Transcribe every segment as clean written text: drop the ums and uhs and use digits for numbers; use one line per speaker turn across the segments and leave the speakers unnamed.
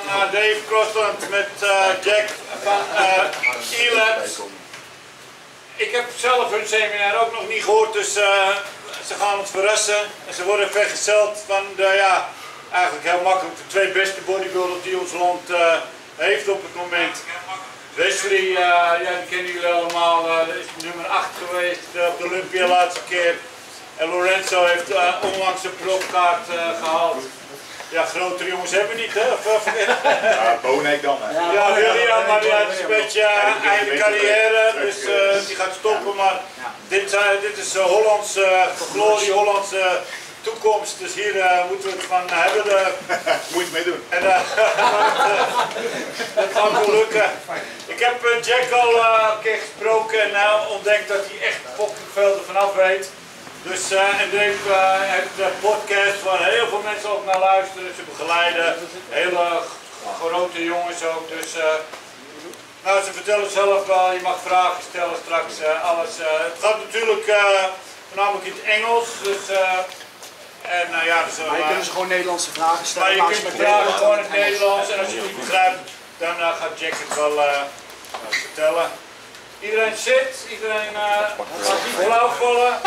van Dave Crossland met Jack van E-Labs. Ik heb zelf hun seminar ook nog niet gehoord, dus ze gaan ons verrassen. En ze worden vergezeld van de, eigenlijk heel makkelijk de 2 beste bodybuilders die ons land heeft op het moment. Wesley, die kennen jullie allemaal, dat is nummer 8 geweest op de Olympia de laatste keer. En Lorenzo heeft onlangs een profkaart gehaald. Ja, grotere jongens hebben we niet, hè?
Ja, Bonek dan, hè?
Ja, William, maar die heeft een beetje einde carrière, dus die gaat stoppen. Maar dit is Hollandse glorie, Hollandse toekomst, dus hier moeten we het van hebben.
Moet je mee doen.
En dat gaat wel lukken. Ik heb Jack al een keer gesproken en ontdekt dat hij echt fucking veel ervan af weet. Dus en Dave heeft een podcast waar heel veel mensen ook naar luisteren, ze begeleiden, hele grote jongens ook. Dus nou, ze vertellen zelf wel, je mag vragen stellen straks, alles. Het gaat natuurlijk voornamelijk in het Engels, dus en dus,
maar je kunt dus gewoon Nederlandse vragen stellen.
Maar je kunt vragen gewoon in het Nederlands en als je het niet begrijpt, dan gaat Jack het wel vertellen. Iedereen zit, iedereen gaat niet flauw vallen.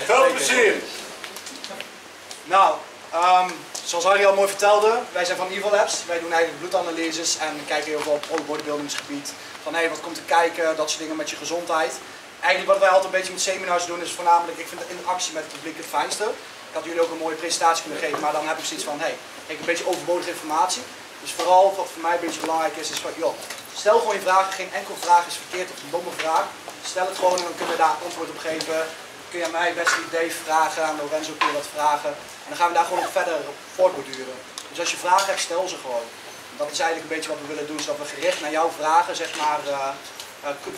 Veel plezier!
Nou, zoals Harry al mooi vertelde, wij zijn van Evil Labs. Wij doen eigenlijk bloedanalyses en kijken heel veel op pro-bodybuildingsgebied. Van hé, wat komt te kijken, dat soort dingen met je gezondheid. Eigenlijk wat wij altijd een beetje met seminars doen is voornamelijk, ik vind de interactie met het publiek het fijnste. Ik had jullie ook een mooie presentatie kunnen geven, maar dan heb ik zoiets van, hé, een beetje overbodige informatie. Dus vooral wat voor mij een beetje belangrijk is van, joh, stel gewoon je vragen, geen enkel vraag is verkeerd of een domme vraag. Stel het gewoon en dan kunnen we daar antwoord op geven. Kun je aan mij, Wesley, Dave vragen, aan Lorenzo kun je wat vragen. En dan gaan we daar gewoon verder voortborduren. Dus als je vragen hebt, stel ze gewoon. En dat is eigenlijk een beetje wat we willen doen, zodat we gericht naar jouw vragen zeg maar,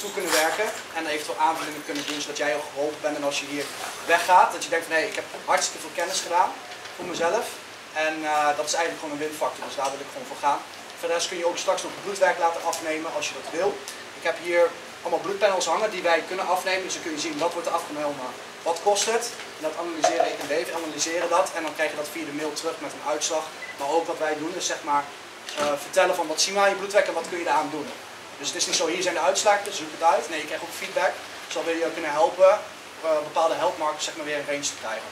toe kunnen werken. En eventueel aanvullingen kunnen doen, zodat jij ook geholpen bent. En als je hier weggaat, dat je denkt van hé, ik heb hartstikke veel kennis gedaan voor mezelf. En dat is eigenlijk gewoon een winfactor, dus daar wil ik gewoon voor gaan. Verder kun je ook straks nog bloedwerk laten afnemen als je dat wil. Ik heb hier allemaal bloedpanels hangen die wij kunnen afnemen, dus dan kun je zien wat wordt er afgenomen, wat kost het. En dat analyseren ik en Dave, analyseren dat en dan krijg je dat via de mail terug met een uitslag. Maar ook wat wij doen is zeg maar vertellen van wat zien we aan je bloedwerk en wat kun je daaraan doen. Dus het is niet zo, hier zijn de uitslagen, zoek het uit. Nee, je krijgt ook feedback, dus dat wil je kunnen helpen bepaalde healthmarkers zeg maar weer in range te krijgen.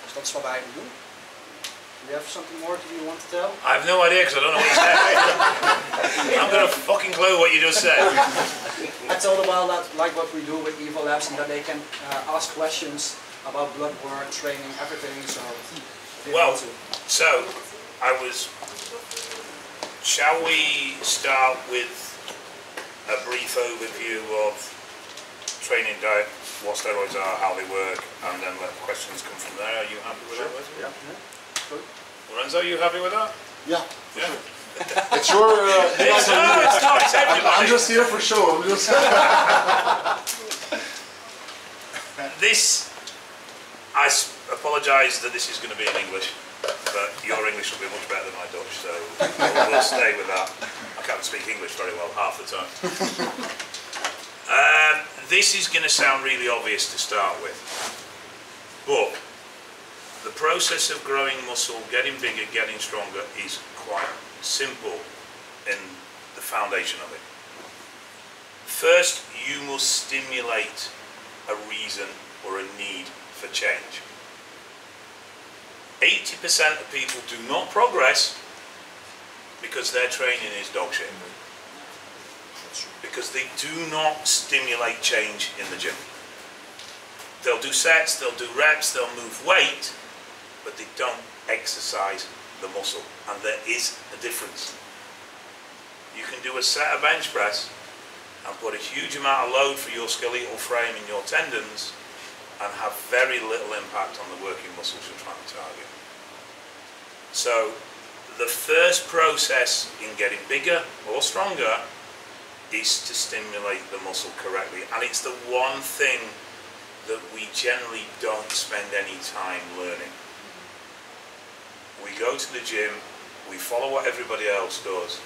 Dus dat is wat wij eigenlijk doen. Do you have something more you want to tell?
I have no idea because I don't know what you said. I'm gonna fucking clue what you just said.
I told them all that, like what we do with Evil Labs, and that they can ask questions about blood work, training, everything. So,
well, so I was. Shall we start with a brief overview of training diet, what steroids are, how they work, and then let questions come from there? Are you happy with that?
Yeah.
Good.
Lorenzo, you happy with that?
Yeah.
Yeah.
It's your.
It's not
I'm just here for show. I'm just.
This, I apologise that this is going to be in English, but your English will be much better than my Dutch, so we'll stay with that. I can't speak English very well half the time. This is going to sound really obvious to start with, but the process of growing muscle, getting bigger, getting stronger is quite simple in the foundation of it. First, you must stimulate a reason or a need for change. 80% of people do not progress because their training is dog shit. Because they do not stimulate change in the gym. They'll do sets, they'll do reps, they'll move weight, but they don't exercise the muscle, and there is a difference. You can do a set of bench press and put a huge amount of load for your skeletal frame and your tendons and have very little impact on the working muscles you're trying to target. So the first process in getting bigger or stronger is to stimulate the muscle correctly, and it's the one thing that we generally don't spend any time learning. We go to the gym, we follow what everybody else does,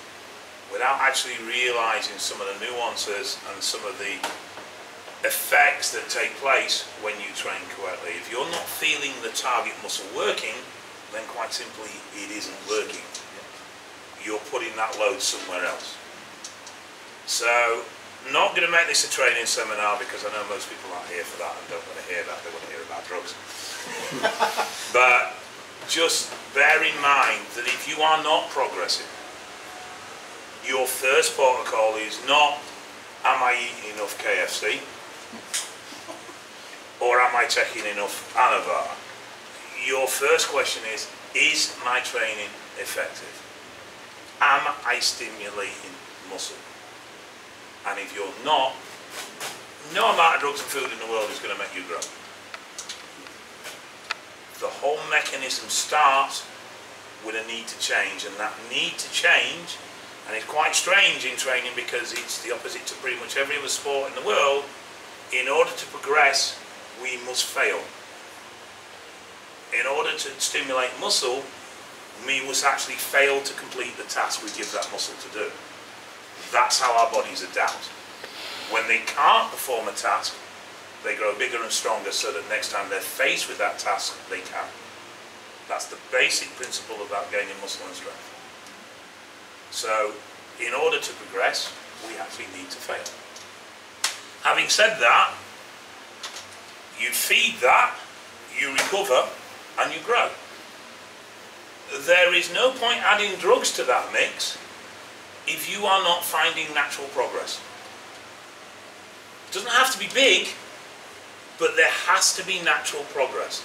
without actually realising some of the nuances and some of the effects that take place when you train correctly. If you're not feeling the target muscle working, then quite simply it isn't working. Your putting that load somewhere else. So, not going to make this a training seminar because I know most people aren't here for that and don't want to hear that, they want to hear about drugs. But just bear in mind that if you are not progressing, your first protocol is not, am I eating enough KFC? Or am I taking enough Anavar? Your first question is my training effective? Am I stimulating muscle? And if you're not, no amount of drugs and food in the world is going to make you grow. The whole mechanism starts with a need to change, and that need to change, and it's quite strange in training because it's the opposite to pretty much every other sport in the world. In order to progress, we must fail. In order to stimulate muscle, we must actually fail to complete the task we give that muscle to do. That's how our bodies adapt. When they can't perform a task, they grow bigger and stronger so that next time they're faced with that task, they can. That's the basic principle about gaining muscle and strength. So, in order to progress, we actually need to fail. Having said that, you feed that, you recover, and you grow. There is no point adding drugs to that mix if you are not finding natural progress. It doesn't have to be big, but there has to be natural progress.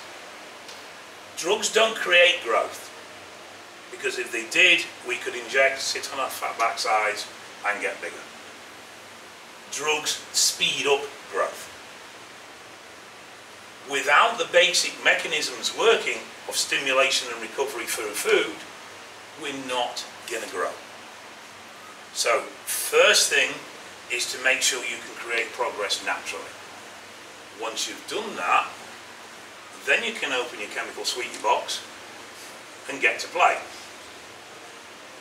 Drugs don't create growth, because if they did, we could inject, sit on our fat backsides, and get bigger. Drugs speed up growth. Without the basic mechanisms working of stimulation and recovery through food, we're not going to grow. So, first thing is to make sure you can create progress naturally. Once you've done that, then you can open your chemical sweetie box and get to play.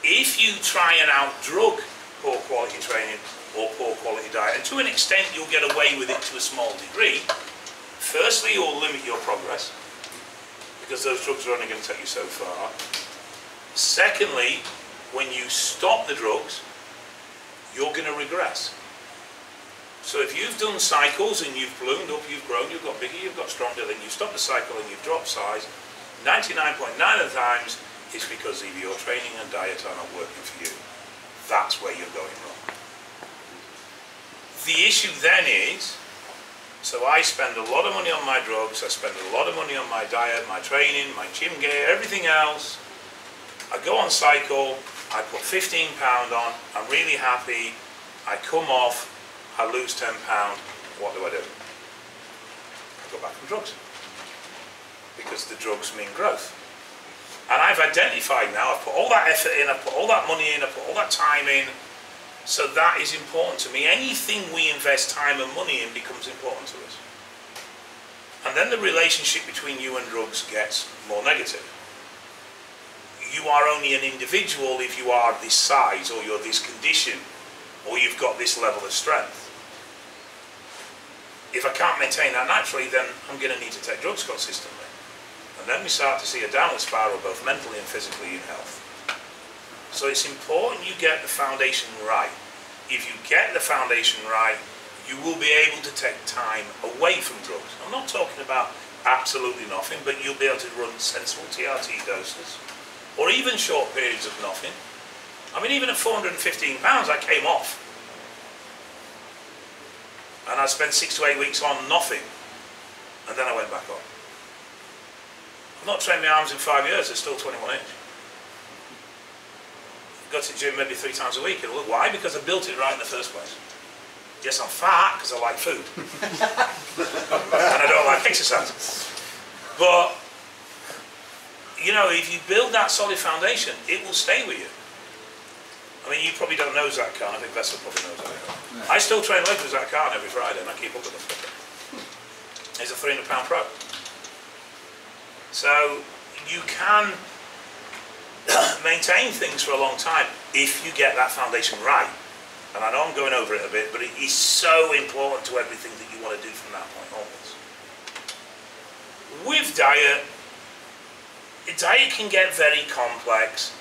If you try and out-drug poor quality training or poor quality diet, and to an extent you'll get away with it to a small degree, firstly you'll limit your progress, because those drugs are only going to take you so far. Secondly, when you stop the drugs, you're going to regress. So if you've done cycles and you've ballooned up, you've grown, you've got bigger, you've got stronger, then you stop the cycle and you've dropped size, 99.9 of the times it's because either your training and diet are not working for you. That's where you're going wrong. The issue then is, so I spend a lot of money on my drugs, I spend a lot of money on my diet, my training, my gym gear, everything else. I go on cycle, I put 15 pound on, I'm really happy, I come off, I lose 10 pound, what do? I go back on drugs. Because the drugs mean growth. And I've identified now, I've put all that effort in, I've put all that money in, I've put all that time in, so that is important to me. Anything we invest time and money in becomes important to us. And then the relationship between you and drugs gets more negative. You are only an individual if you are this size, or you're this condition, or you've got this level of strength. If I can't maintain that naturally, then I'm going to need to take drugs consistently. And then we start to see a downward spiral, both mentally and physically in health. So it's important you get the foundation right. If you get the foundation right, you will be able to take time away from drugs. I'm not talking about absolutely nothing, but you'll be able to run sensible TRT doses, or even short periods of nothing. I mean, even at 415 pounds, I came off. And I spent 6 to 8 weeks on nothing, and then I went back on. I've not trained my arms in 5 years, they're still 21 inch. Go to the gym maybe 3 times a week. Why? Because I built it right in the first place. Yes, I'm fat because I like food. And I don't like exercise. But, you know, if you build that solid foundation, it will stay with you. I mean, you probably don't know Zach Khan, I think Vessel probably knows that. No. I still train legs with Zach Khan every Friday and I keep up with him. He's a 300 pound pro. So, you can maintain things for a long time if you get that foundation right. And I know I'm going over it a bit, but it is so important to everything that you want to do from that point onwards. With diet can get very complex,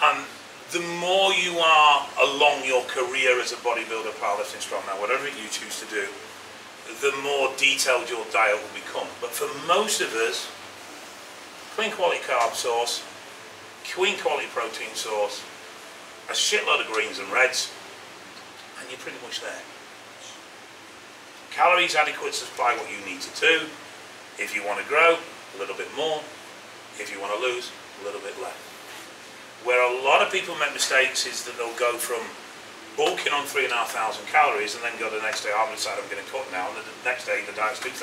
and The more you are along your career as a bodybuilder, powerlifting, strongman, whatever you choose to do, the more detailed your diet will become. But for most of us, clean quality carb source, clean quality protein source, a shitload of greens and reds, and you're pretty much there. Calories adequate to supply what you need to do. If you want to grow, a little bit more. If you want to lose, a little bit less. Where a lot of people make mistakes is that they'll go from bulking on 3,500 calories and then go the next day, I'm going to cut now, and the next day the diet's 2,000.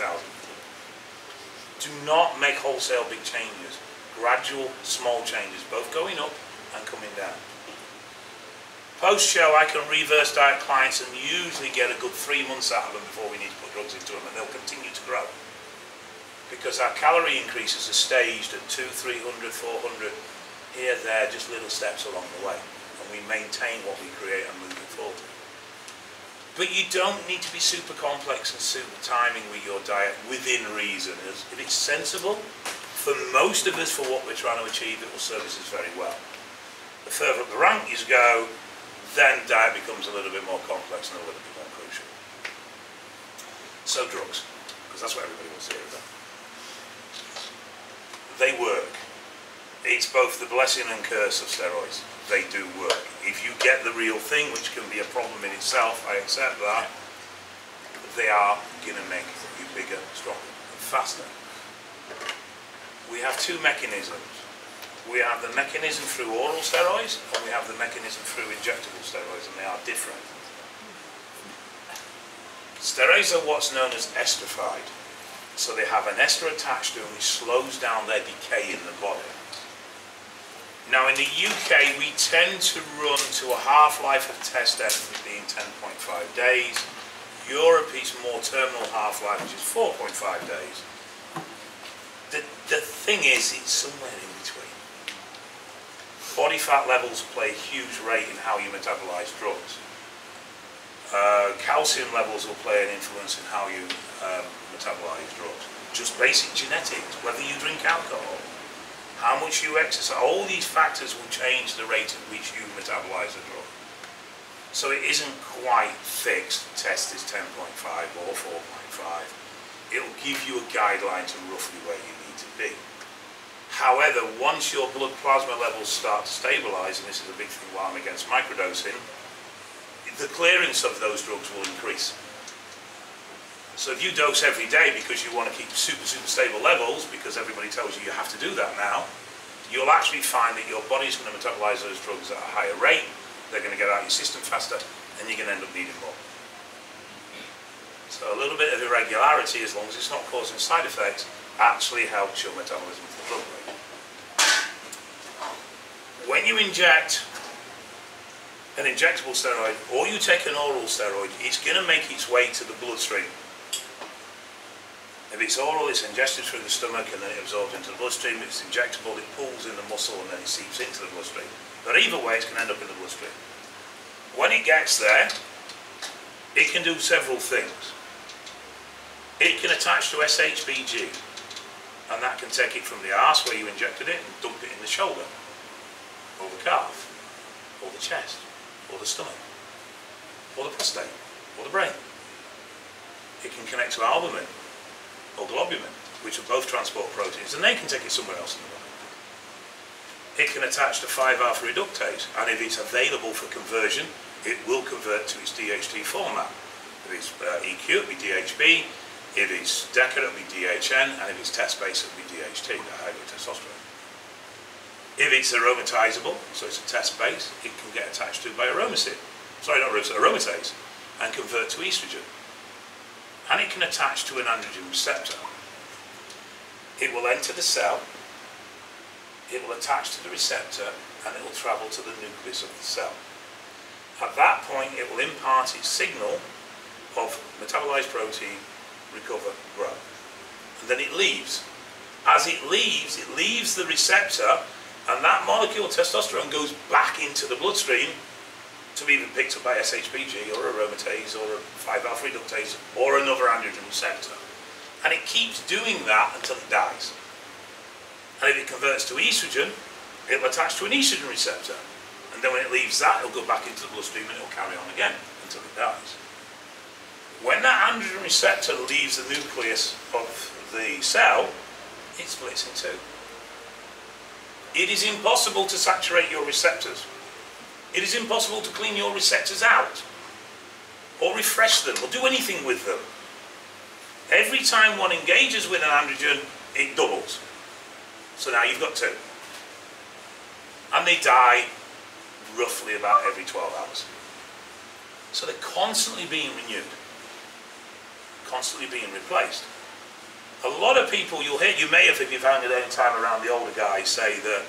Do not make wholesale big changes. Gradual, small changes, both going up and coming down. Post-show, I can reverse diet clients and usually get a good 3 months out of them before we need to put drugs into them, and they'll continue to grow. Because our calorie increases are staged at 200, 300, 400, here, there, just little steps along the way. And we maintain what we create and move it forward. But you don't need to be super complex and super timing with your diet within reason. If it's sensible, for most of us, for what we're trying to achieve, it will service us very well. The further up the rank you go, then diet becomes a little bit more complex and a little bit more crucial. So drugs, because that's what everybody wants to hear about. They work. It's both the blessing and curse of steroids. They do work. If you get the real thing, which can be a problem in itself, I accept that, they are going to make you bigger, stronger, and faster. We have two mechanisms. We have the mechanism through oral steroids, and we have the mechanism through injectable steroids, and they are different. Steroids are what's known as esterified. So they have an ester attached to them which slows down their decay in the body. Now in the UK, we tend to run to a half-life of test effort being 10.5 days. Europe is more terminal half-life, which is 4.5 days. The thing is, it's somewhere in between. Body fat levels play a huge rate in how you metabolize drugs. Calcium levels will play an influence in how you metabolize drugs. Just basic genetics, whether you drink alcohol, how much you exercise, all these factors will change the rate at which you metabolize a drug. So it isn't quite fixed, test is 10.5 or 4.5. It'll give you a guideline to roughly where you need to be. However, once your blood plasma levels start to stabilize, and this is a big thing why I'm against microdosing, the clearance of those drugs will increase. So if you dose every day because you want to keep super stable levels, because everybody tells you you have to do that now, you'll actually find that your body's going to metabolize those drugs at a higher rate, they're going to get out of your system faster, and you're going to end up needing more. So a little bit of irregularity, as long as it's not causing side effects, actually helps your metabolism of the drug rate. When you inject an injectable steroid, or you take an oral steroid, it's going to make its way to the bloodstream. If it's oral, it's ingested through the stomach and then it absorbs into the bloodstream. If it's injectable, it pulls in the muscle and then it seeps into the bloodstream. But either way, it's going to end up in the bloodstream. When it gets there, it can do several things. It can attach to SHBG, and that can take it from the arse where you injected it and dump it in the shoulder, or the calf, or the chest, or the stomach, or the prostate, or the brain. It can connect to albumin, or globumin, which are both transport proteins, and they can take it somewhere else in the body. It can attach to 5-alpha reductase, and if it's available for conversion, it will convert to its DHT format. If it's EQ, it'll be DHB. If it's DECA, it'll be DHN, and if it's test-based, it'll be DHT, dihydrotestosterone. If it's aromatizable, so it's a test-base, it can get attached to by aromatase, and convert to estrogen. And it can attach to an androgen receptor. It will enter the cell, it will attach to the receptor, and it will travel to the nucleus of the cell. At that point, it will impart its signal of metabolized protein, recover, grow. And then it leaves. As it leaves the receptor, and that molecule, testosterone, goes back into the bloodstream to be either picked up by SHBG or aromatase or a 5-alpha reductase or another androgen receptor. And it keeps doing that until it dies. And if it converts to estrogen, it will attach to an estrogen receptor. And And then when it leaves that, it'll go back into the bloodstream and it'll carry on again until it dies. When that androgen receptor leaves the nucleus of the cell, it splits in two. It is impossible to saturate your receptors. It is impossible to clean your receptors out, or refresh them, or do anything with them. Every time one engages with an androgen, it doubles. So now you've got two. And they die roughly about every 12 hours. So they're constantly being renewed, constantly being replaced. A lot of people, you may have, if you've hung it any time around the older guys, say that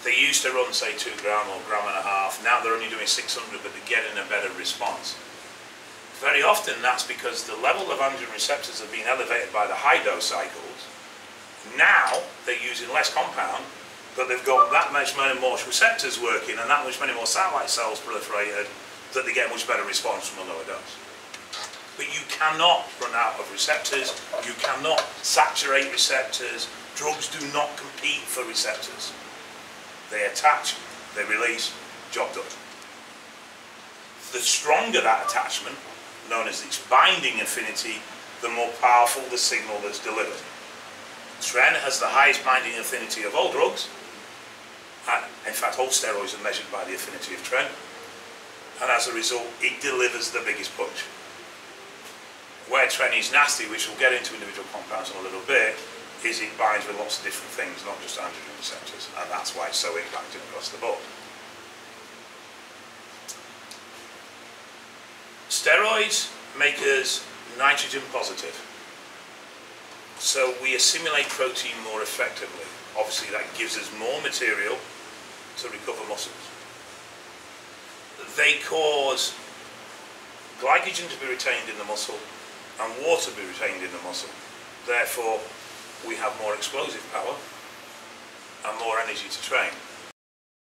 they used to run, say, 2 gram or gram and a half. Now they're only doing 600, but they're getting a better response. Very often that's because the level of androgen receptors have been elevated by the high dose cycles. Now they're using less compound, but they've got that much many more receptors working and that much many more satellite cells proliferated that they get much better response from a lower dose. But you cannot run out of receptors, you cannot saturate receptors. Drugs do not compete for receptors. They attach, they release, job done. The stronger that attachment, known as its binding affinity, the more powerful the signal that's delivered. Tren has the highest binding affinity of all drugs, and in fact all steroids are measured by the affinity of Tren, and as a result it delivers the biggest punch. Where Tren is nasty, which we'll get into individual compounds in a little bit, is it binds with lots of different things, not just androgen receptors, and that's why it's so impacted across the board. Steroids make us nitrogen positive, so we assimilate protein more effectively. Obviously that gives us more material to recover muscles. They cause glycogen to be retained in the muscle and water to be retained in the muscle. Therefore we have more explosive power and more energy to train.